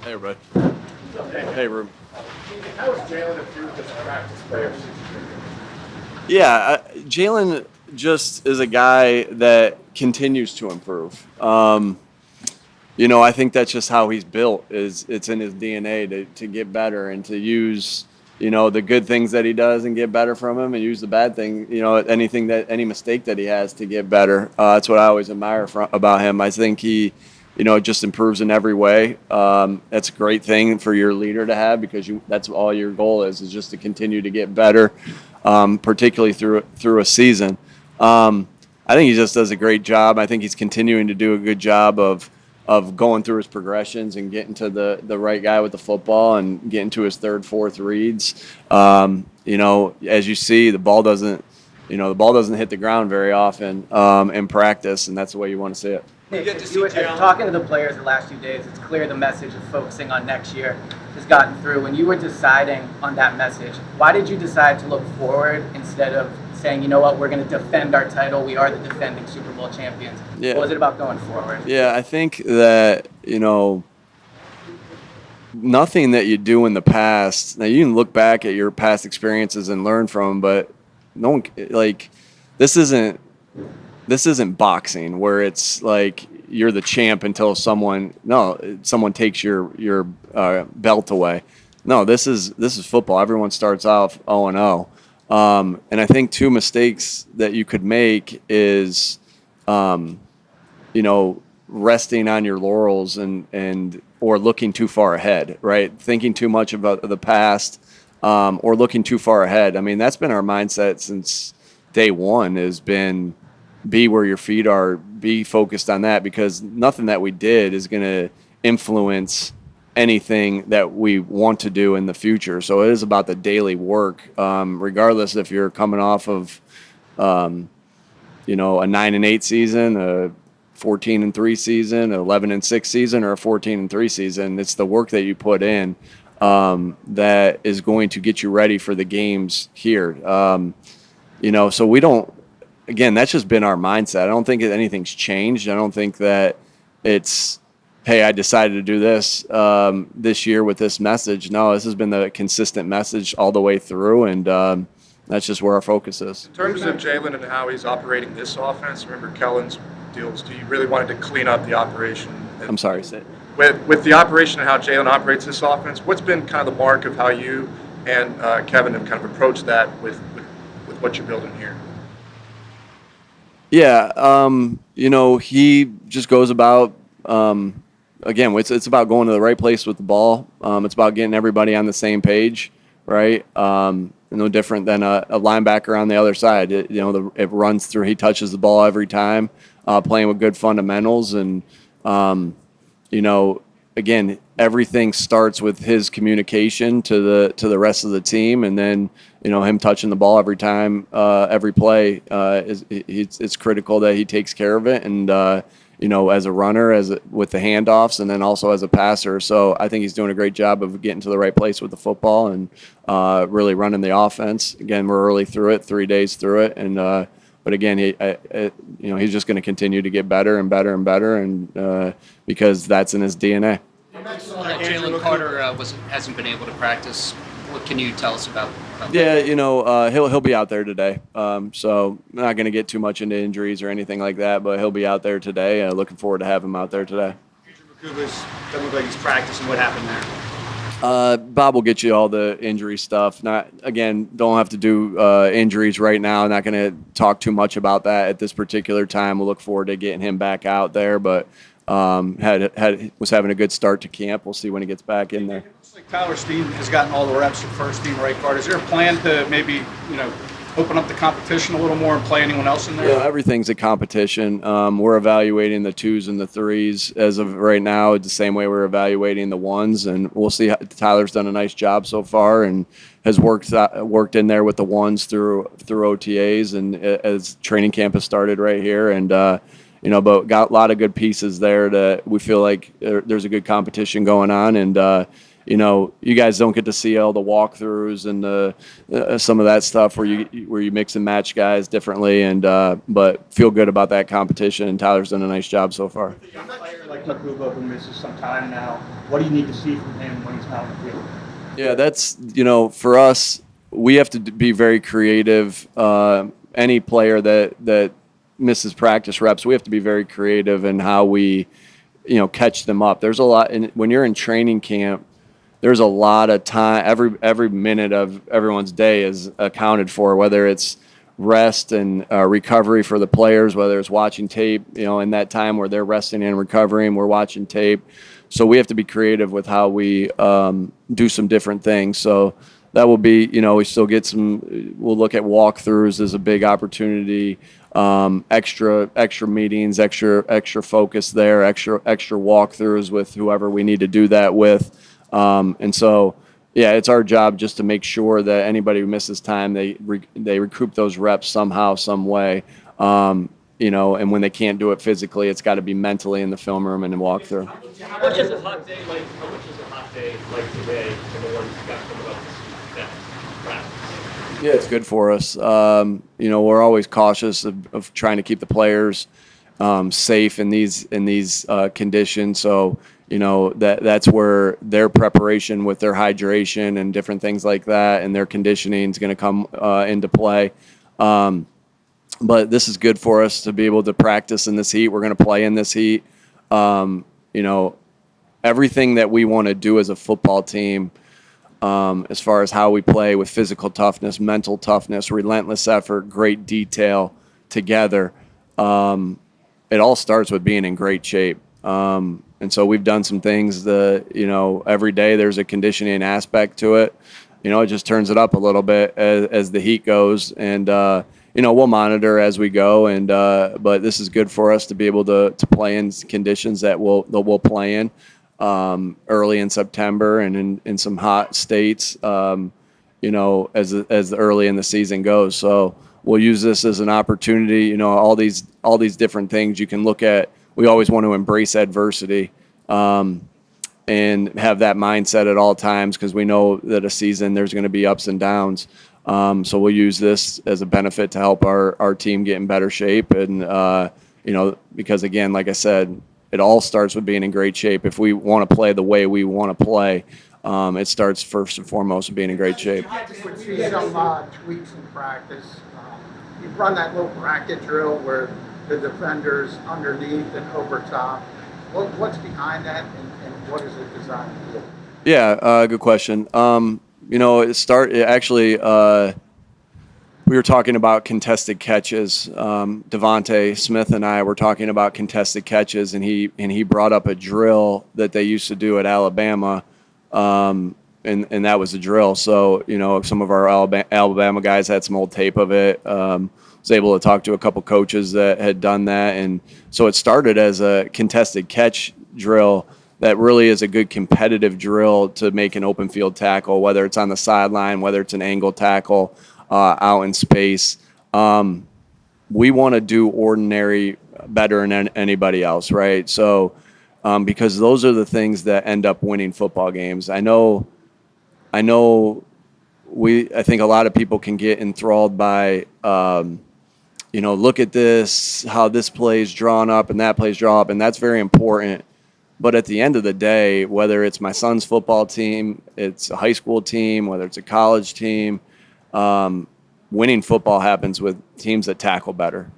Hey, everybody. Hey, Rube. How has Jalen improved as a practice player since you've Yeah, Jalen just is a guy that continues to improve. I think that's just how he's built. Is it's in his DNA to get better and to use the good things that he does and get better from him, and use the bad thing, any mistake that he has to get better. That's what I always admire about him. I think he just improves in every way. That's a great thing for your leader to have, because that's all your goal is just to continue to get better, particularly through a season. I think he just does a great job. I think he's continuing to do a good job of going through his progressions and getting to the right guy with the football and getting to his third, fourth reads. As you see, the ball doesn't hit the ground very often in practice, and that's the way you want to see it. Talking to the players the last few days, it's clear the message of focusing on next year has gotten through. When you were deciding on that message, why did you decide to look forward instead of saying, you know what, we're going to defend our title, we are the defending Super Bowl champions? Yeah. What was it about going forward? Yeah, I think that, nothing that you do in the past, now you can look back at your past experiences and learn from them, but no one, this isn't boxing where it's like you're the champ until someone takes your belt away. No, this is football. Everyone starts off 0-0. And I think two mistakes that you could make is, resting on your laurels or looking too far ahead, right? Thinking too much about the past, or looking too far ahead. I mean, that's been our mindset since day one, has been be where your feet are, be focused on that, because nothing that we did is going to influence anything that we want to do in the future. So it is about the daily work, regardless if you're coming off of, a 9-8 season, a 14-3 season, an 11-6 season, or a 14-3 season. It's the work that you put in that is going to get you ready for the games here. So we don't. Again, that's just been our mindset. I don't think anything's changed. I don't think that it's, hey, I decided to do this this year with this message. No, this has been the consistent message all the way through, and that's just where our focus is. In terms of Jalen and how he's operating this offense, remember Kellen's deals, do you really wanted to clean up the operation? I'm sorry, say it. With the operation and how Jalen operates this offense, what's been kind of the mark of how you and Kevin have kind of approached that with what you're building here? Yeah, he just goes about, again, it's about going to the right place with the ball. It's about getting everybody on the same page, right? No different than a linebacker on the other side. It runs through, he touches the ball every time, playing with good fundamentals. And, again, everything starts with his communication to the rest of the team, and then him touching the ball every time, every play. It's critical that he takes care of it, and as a runner, with the handoffs, and then also as a passer. So I think he's doing a great job of getting to the right place with the football and really running the offense. Again, we're early through it, 3 days through it, and but again, he's just going to continue to get better and better and better, and because that's in his DNA. Jaylen Carter hasn't been able to practice. What can you tell us about that? Yeah, he'll be out there today. So I'm not going to get too much into injuries or anything like that, but he'll be out there today. Looking forward to having him out there today. Doesn't look like he's practicing. What happened there? Bob will get you all the injury stuff. Don't have to do injuries right now. Not going to talk too much about that at this particular time. We'll look forward to getting him back out there, but was having a good start to camp. We'll see when he gets back in there. It looks like Tyler Steen has gotten all the reps at first team right guard. Is there a plan to maybe open up the competition a little more and play anyone else in there? Yeah, everything's a competition. We're evaluating the 2s and the 3s as of right now. It's the same way we're evaluating the 1s, and we'll see. Tyler's done a nice job so far and has worked in there with the 1s through OTAs, and as training camp has started right here, and but got a lot of good pieces there that we feel like there's a good competition going on, and you guys don't get to see all the walkthroughs and some of that stuff where you mix and match guys differently, and but feel good about that competition. And Tyler's done a nice job so far. A player like Makubo who misses some time now, what do you need to see from him when he's not on the field? Yeah, that's for us, we have to be very creative. Any player that misses practice reps, we have to be very creative in how we catch them up. There's a lot, and when you're in training camp, there's a lot of time. Every minute of everyone's day is accounted for, whether it's rest and recovery for the players, whether it's watching tape, in that time where they're resting and recovering, we're watching tape. So we have to be creative with how we do some different things. So that will be, we still get we'll look at walkthroughs as a big opportunity, extra meetings, extra focus there, extra walkthroughs with whoever we need to do that with. And so, yeah, it's our job just to make sure that anybody who misses time, they recoup those reps somehow, some way. And when they can't do it physically, it's got to be mentally in the film room and in walkthrough. How much is a hot day like? How much is a hot day like today for the ones who got coming up that practice? Yeah, it's good for us. We're always cautious of trying to keep the players safe in these conditions. So that's where their preparation with their hydration and different things like that and their conditioning is going to come into play. But this is good for us to be able to practice in this heat. We're going to play in this heat. Everything that we want to do as a football team, as far as how we play with physical toughness, mental toughness, relentless effort, great detail together, it all starts with being in great shape. And so we've done some things that, every day there's a conditioning aspect to it. It just turns it up a little bit as the heat goes. And, we'll monitor as we go. And but this is good for us to be able to play in conditions that we'll play in early in September and in some hot states, as early in the season goes. So we'll use this as an opportunity. All these different things you can look at. We always want to embrace adversity and have that mindset at all times because we know that a season there's going to be ups and downs. So we'll use this as a benefit to help our team get in better shape. And, because, again, like I said, it all starts with being in great shape. If we want to play the way we want to play, it starts first and foremost with being in great shape. You see some tweaks in practice. You run that little bracket drill where the defender's underneath and over top. What's behind that, and what is it designed to do? Yeah, good question. We were talking about contested catches. Devontae Smith and I were talking about contested catches, and he brought up a drill that they used to do at Alabama, and that was a drill. So some of our Alabama guys had some old tape of it. Was able to talk to a couple coaches that had done that, and so it started as a contested catch drill that really is a good competitive drill to make an open field tackle, whether it's on the sideline, whether it's an angle tackle out in space. We want to do ordinary better than anybody else, right? So because those are the things that end up winning football games. I think a lot of people can get enthralled by look at this, how this play's drawn up and that play's drawn up, and that's very important. But at the end of the day, whether it's my son's football team, it's a high school team, whether it's a college team, winning football happens with teams that tackle better,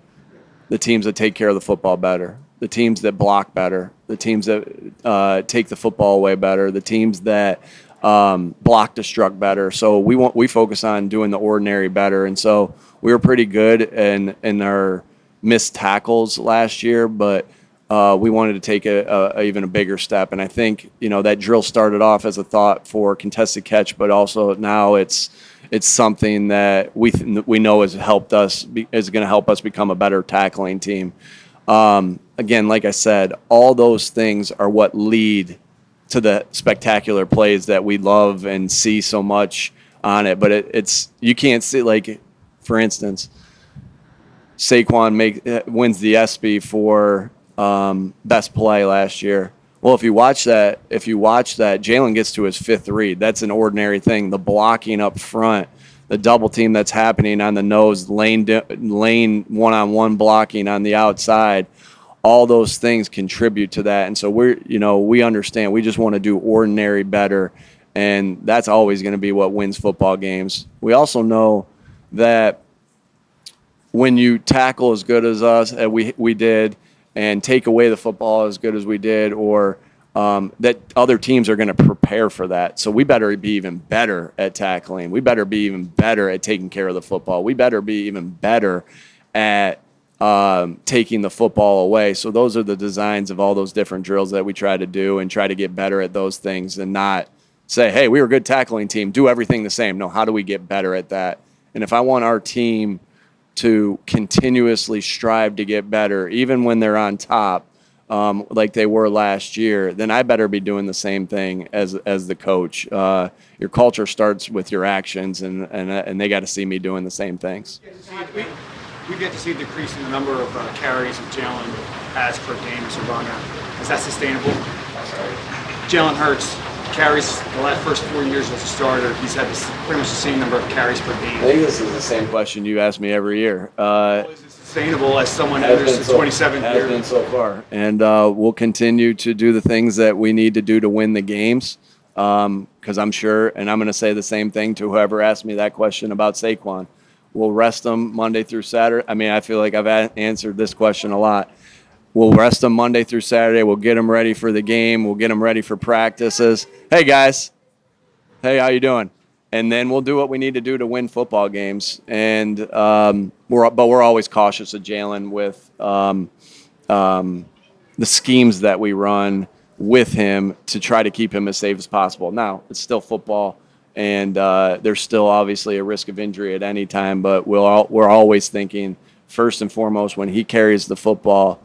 the teams that take care of the football better, the teams that block better, the teams that take the football away better, the teams that block destruct better. So we focus on doing the ordinary better. And so we were pretty good in our missed tackles last year, but we wanted to take even a bigger step. And I think, that drill started off as a thought for contested catch, but also now it's something that we know is going to help us become a better tackling team. Again, like I said, all those things are what lead to the spectacular plays that we love and see so much on it. But you can't see, like, for instance, Saquon wins the ESPY for best play last year. Well, if you watch that, Jalen gets to his fifth read. That's an ordinary thing. The blocking up front, the double team that's happening on the nose, lane one-on-one blocking on the outside, all those things contribute to that. And so we understand. We just want to do ordinary better, and that's always going to be what wins football games. We also know that when you tackle as good as us, we did, and take away the football as good as we did, or that other teams are going to prepare for that. So we better be even better at tackling. We better be even better at taking care of the football. We better be even better at taking the football away. So those are the designs of all those different drills that we try to do and try to get better at those things, and not say, hey, we were a good tackling team, do everything the same. No, how do we get better at that? And if I want our team to continuously strive to get better, even when they're on top, like they were last year, then I better be doing the same thing as the coach. Your culture starts with your actions, and they got to see me doing the same things. We get to see a decrease in the number of carries that Jalen has per game as a runner. Is that sustainable? Jalen Hurts carries the first 4 years as a starter. He's had pretty much the same number of carries per game. I think this is the same question you ask me every year. Is it sustainable as someone enters the 27th year? Has been so far. And we'll continue to do the things that we need to do to win the games, because I'm sure, and I'm going to say the same thing to whoever asked me that question about Saquon. We'll rest them Monday through Saturday. I mean, I feel like I've answered this question a lot. We'll rest them Monday through Saturday. We'll get them ready for the game. We'll get them ready for practices. Hey, guys. Hey, how you doing? And then we'll do what we need to do to win football games. And we're always cautious of Jalen with the schemes that we run with him to try to keep him as safe as possible. Now, it's still football, and there's still obviously a risk of injury at any time. But we're always thinking, first and foremost, when he carries the football,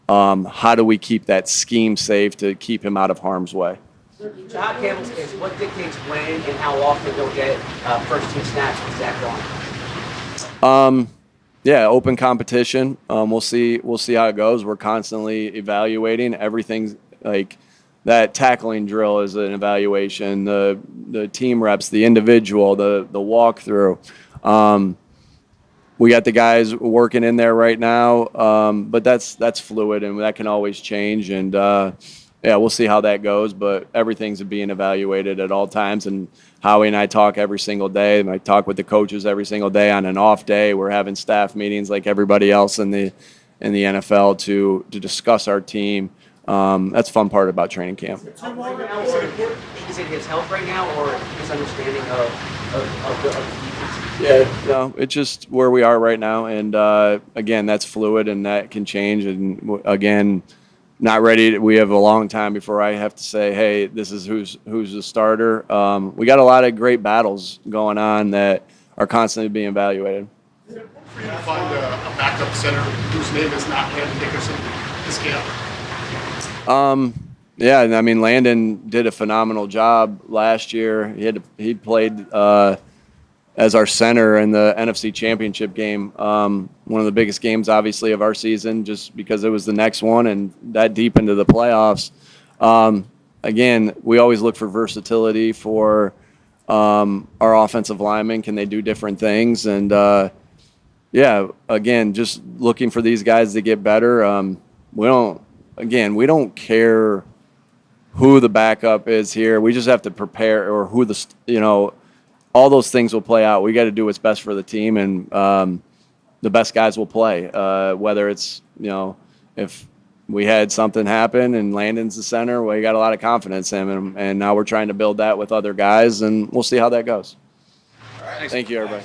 how do we keep that scheme safe to keep him out of harm's way? Job Campbell is what dictates when and how often they'll get first team snaps with Zach Don. Yeah, open competition. We'll see how it goes. We're constantly evaluating everything. Like that tackling drill is an evaluation. The team reps, the individual, the walkthrough. We got the guys working in there right now, but that's fluid and that can always change. And yeah, we'll see how that goes. But everything's being evaluated at all times. And Howie and I talk every single day. And I talk with the coaches every single day. On an off day, we're having staff meetings like everybody else in the NFL to discuss our team. That's a fun part about training camp. Is it his health right now, or his understanding of the defense? Yeah, no, it's just where we are right now, and again, that's fluid and that can change. And again, not ready. We have a long time before I have to say, hey, this is who's the starter. We got a lot of great battles going on that are constantly being evaluated. Is it important for you to find a backup center whose name is not Landon Dickerson this camp? Yeah, I mean, Landon did a phenomenal job last year. He played as our center in the NFC Championship game, one of the biggest games, obviously, of our season, just because it was the next one and that deep into the playoffs. Again, we always look for versatility for our offensive linemen. Can they do different things? And, yeah, again, just looking for these guys to get better. We don't care who the backup is here. We just have to prepare, or who all those things will play out. We got to do what's best for the team, and the best guys will play. Whether it's, if we had something happen and Landon's the center, we got a lot of confidence in him, and now we're trying to build that with other guys, and we'll see how that goes. Thank you, everybody.